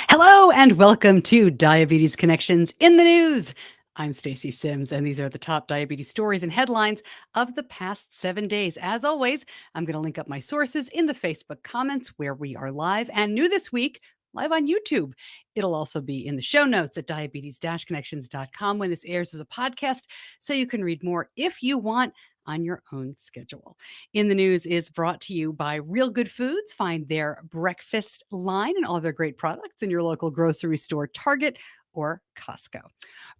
Hello and welcome to Diabetes Connections in the News. I'm Stacey Sims, and these are the top diabetes stories and headlines of the past 7 days. As always, I'm going to link up my sources in the Facebook comments where we are live and new this week, live on YouTube. It'll also be in the show notes at diabetes-connections.com when this airs as a podcast, so you can read more if you want on your own schedule. In the News is brought to you by Real Good Foods. Find their breakfast line and all their great products in your local grocery store, Target, or Costco.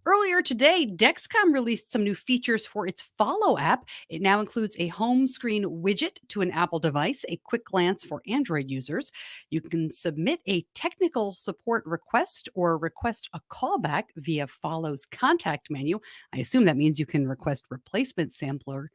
Earlier today, Dexcom released some new features for its Follow app. It now includes a home screen widget to an Apple device, a quick glance for Android users. You can submit a technical support request or request a callback via Follow's contact menu. I assume that means you can request replacement sampler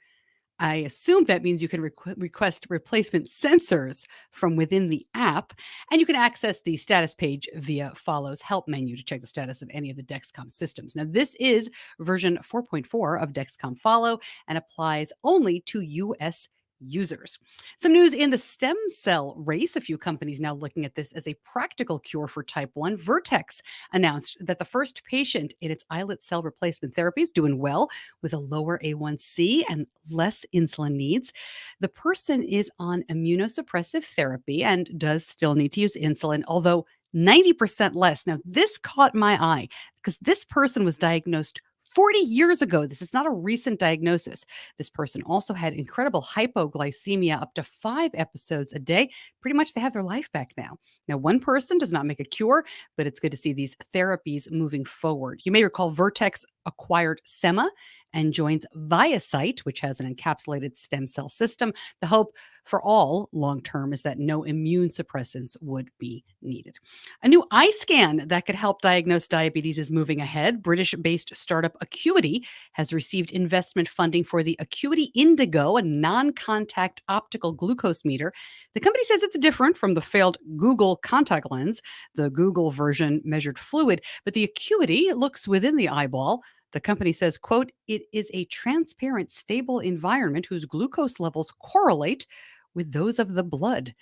I assume that means you can request replacement sensors from within the app, and you can access the status page via Follow's help menu to check the status of any of the Dexcom systems. Now, this is version 4.4 of Dexcom Follow and applies only to US users. Some news in the stem cell race. A few companies now looking at this as a practical cure for type 1. Vertex announced that the first patient in its islet cell replacement therapy is doing well with a lower A1C and less insulin needs. The person is on immunosuppressive therapy and does still need to use insulin, although 90% less. Now, this caught my eye because this person was diagnosed 40 years ago. This is not a recent diagnosis. This person also had incredible hypoglycemia, up to 5 episodes a day. Pretty much they have their life back now. Now, one person does not make a cure, but it's good to see these therapies moving forward. You may recall Vertex acquired Sema and joins ViaCyte, which has an encapsulated stem cell system. The hope for all long term is that no immune suppressants would be needed. A new eye scan that could help diagnose diabetes is moving ahead. British based startup Acuity has received investment funding for the Acuity Indigo, a non contact optical glucose meter. The company says it's different from the failed Google contact lens. The Google version measured fluid, but the Acuity looks within the eyeball. The company says, quote, "It is a transparent, stable environment whose glucose levels correlate with those of the blood."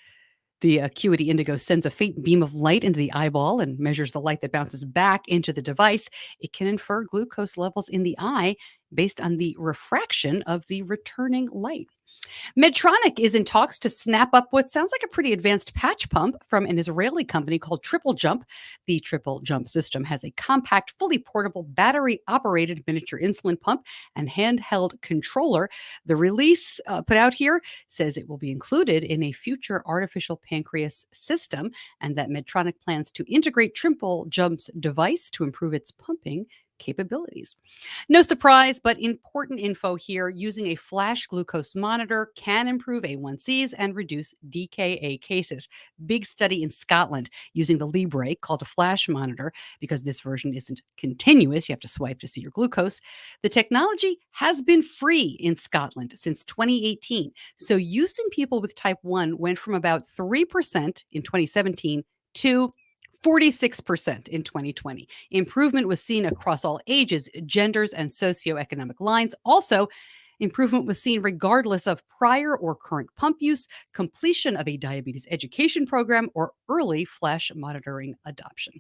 The Acuity Indigo sends a faint beam of light into the eyeball and measures the light that bounces back into the device. It can infer glucose levels in the eye based on the refraction of the returning light. Medtronic is in talks to snap up what sounds like a pretty advanced patch pump from an Israeli company called Triple Jump. The Triple Jump system has a compact, fully portable, battery operated miniature insulin pump and handheld controller. The release put out here says it will be included in a future artificial pancreas system and that Medtronic plans to integrate Triple Jump's device to improve its pumping capabilities. No surprise, but important info here. Using a flash glucose monitor can improve A1Cs and reduce DKA cases. Big study in Scotland using the Libre, called a flash monitor, because this version isn't continuous. You have to swipe to see your glucose. The technology has been free in Scotland since 2018. So use in people with type 1 went from about 3% in 2017 to 46% in 2020. Improvement was seen across all ages, genders, and socioeconomic lines. Also, improvement was seen regardless of prior or current pump use, completion of a diabetes education program, or early flash monitoring adoption.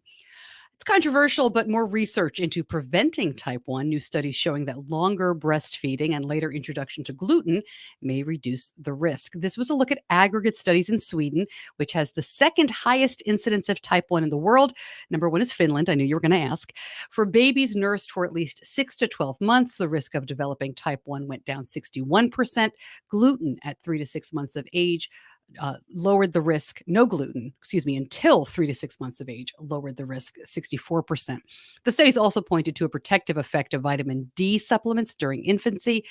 It's controversial, but more research into preventing type 1, new studies showing that longer breastfeeding and later introduction to gluten may reduce the risk. This was a look at aggregate studies in Sweden, which has the second highest incidence of type 1 in the world. Number one is Finland. I knew you were going to ask. For babies nursed for at least 6 to 12 months, the risk of developing type 1 went down 61%. Gluten at 3 to 6 months of age lowered the risk, no gluten, until 3 to 6 months of age, lowered the risk 64%. The studies also pointed to a protective effect of vitamin D supplements during infancy.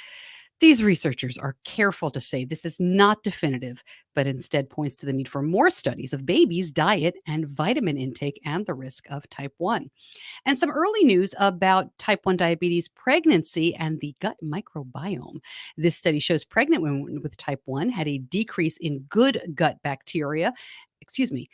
These researchers are careful to say this is not definitive, but instead points to the need for more studies of babies' diet and vitamin intake and the risk of type 1. And some early news about type 1 diabetes, pregnancy, and the gut microbiome. This study shows pregnant women with type 1 had a decrease in good gut bacteria. Excuse me.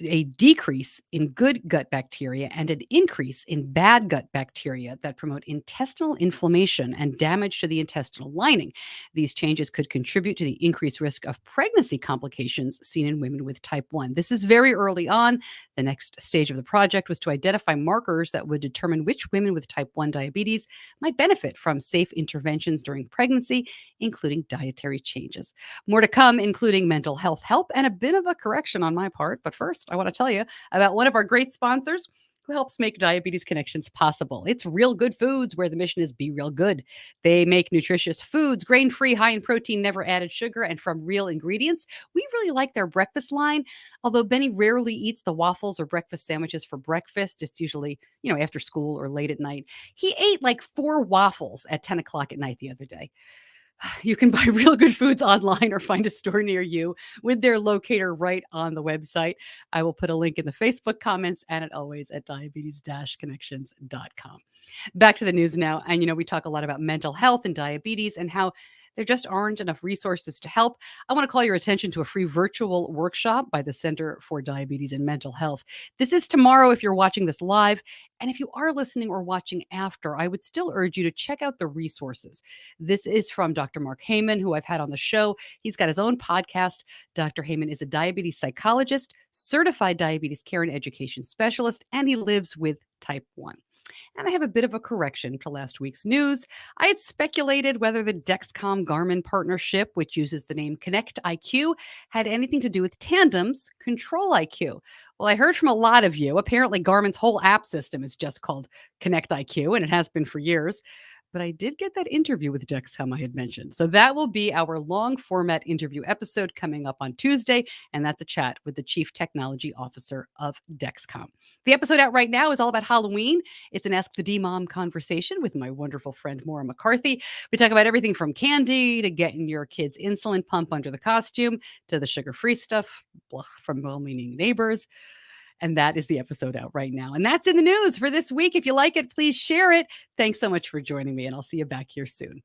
a decrease in good gut bacteria and an increase in bad gut bacteria that promote intestinal inflammation and damage to the intestinal lining. These changes could contribute to the increased risk of pregnancy complications seen in women with type 1. This is very early on. The next stage of the project was to identify markers that would determine which women with type 1 diabetes might benefit from safe interventions during pregnancy, including dietary changes. More to come, including mental health help and a bit of a correction on my part. But first, I want to tell you about one of our great sponsors who helps make Diabetes Connections possible. It's Real Good Foods, where the mission is be real good. They make nutritious foods, grain free, high in protein, never added sugar, and from real ingredients. We really like their breakfast line. Although Benny rarely eats the waffles or breakfast sandwiches for breakfast, it's usually, after school or late at night. He ate like 4 waffles at 10 o'clock at night the other day. You can buy Real Good Foods online or find a store near you with their locator right on the website. I will put a link in the Facebook comments and at always at diabetes-connections.com. Back to the news now. And, we talk a lot about mental health and diabetes and how there just aren't enough resources to help. I want to call your attention to a free virtual workshop by the Center for Diabetes and Mental Health. This is tomorrow if you're watching this live. And if you are listening or watching after, I would still urge you to check out the resources. This is from Dr. Mark Heyman, who I've had on the show. He's got his own podcast. Dr. Heyman is a diabetes psychologist, certified diabetes care and education specialist, and he lives with type 1. And I have a bit of a correction to last week's news. I had speculated whether the Dexcom Garmin partnership, which uses the name Connect IQ, had anything to do with Tandem's Control IQ. Well, I heard from a lot of you. Apparently, Garmin's whole app system is just called Connect IQ, and it has been for years. But I did get that interview with Dexcom I had mentioned. So that will be our long format interview episode coming up on Tuesday. And that's a chat with the Chief Technology Officer of Dexcom. The episode out right now is all about Halloween. It's an Ask the D-Mom conversation with my wonderful friend, Maura McCarthy. We talk about everything from candy to getting your kids' insulin pump under the costume to the sugar-free stuff from well-meaning neighbors. And that is the episode out right now. And that's in the news for this week. If you like it, please share it. Thanks so much for joining me, and I'll see you back here soon.